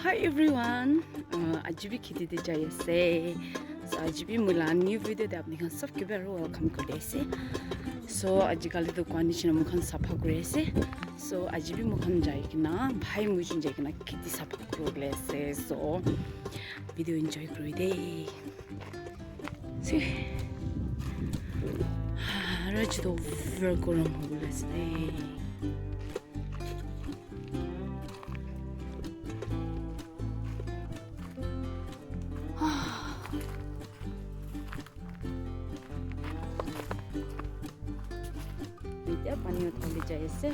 Hi everyone. आज भी खेती दे जाइए से. So आज भी मुला new video दे आपने खान सब के बारे welcome कर दे से. So आज कल तो condition मुखान साफा करे से. So आज भी मुखान जाए कि ना भाई मुझे जाए कि ना खेती साफा करो ले से. So video enjoy करो दे. See. आज तो very गरम हो गया से. पानी उठाने चाहिए से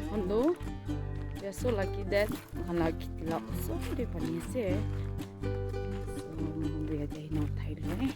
हम दो या so lucky that lucky lah so dia paling se so हम भी ada he not thai le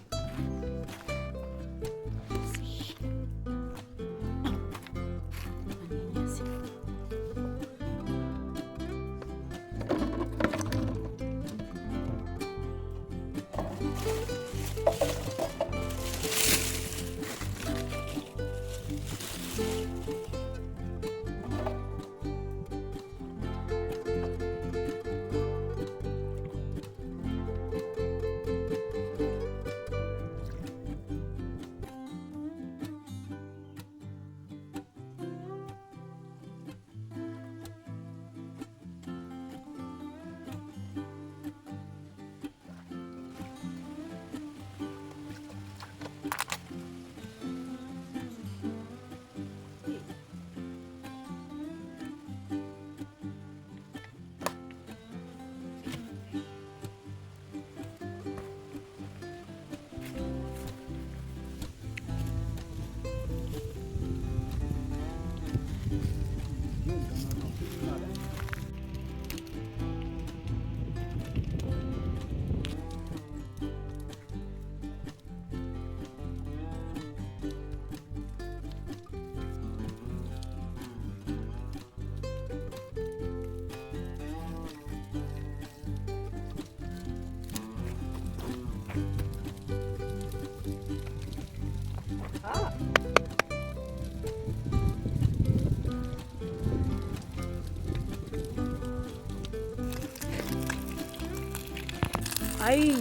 Ay.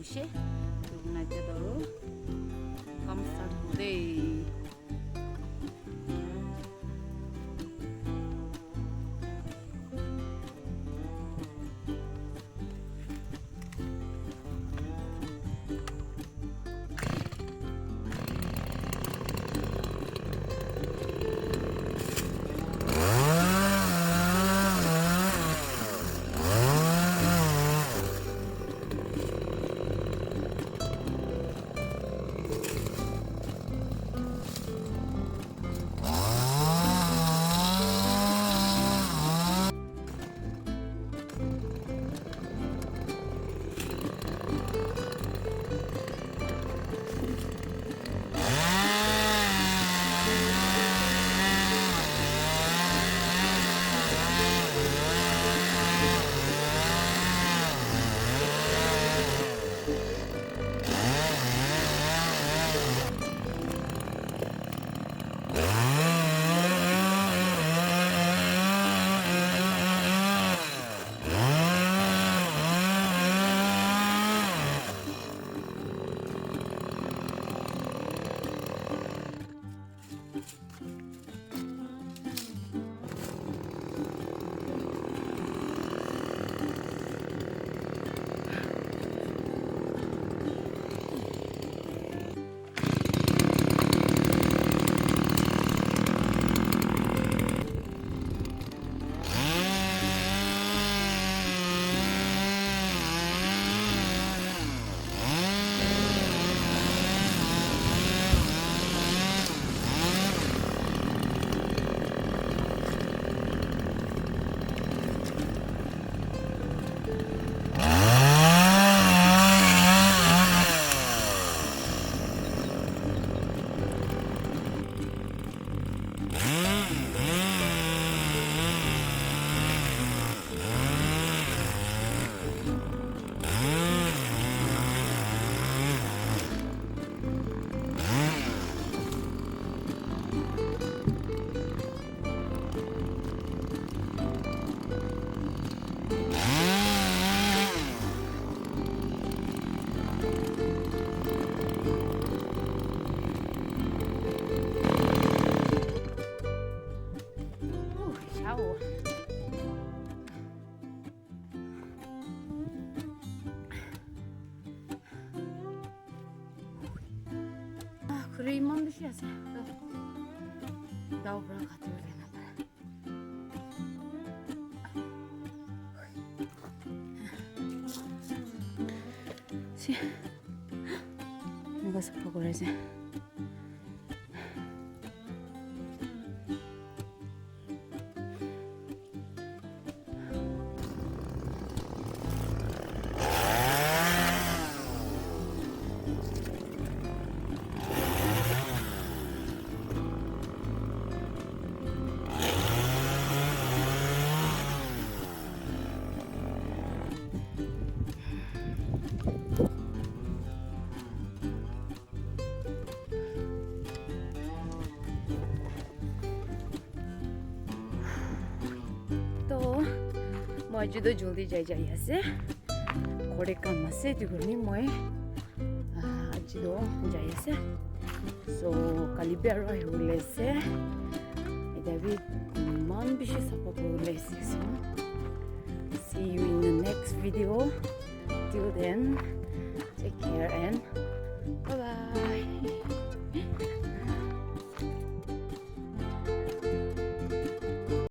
Şey, bugün aja dulu, kamu start today. 그래 이만 드시야세. 나 오브라 가지고 되나 봐. 시. 누가 서파 그러지? 또 아주도 졸리 자야세. 고래감 맛에 두고니 뭐에 아주도 자야세. So kalibero hulese. David man bishi support hulese. So see you in the next video. Till then, take care and bye bye.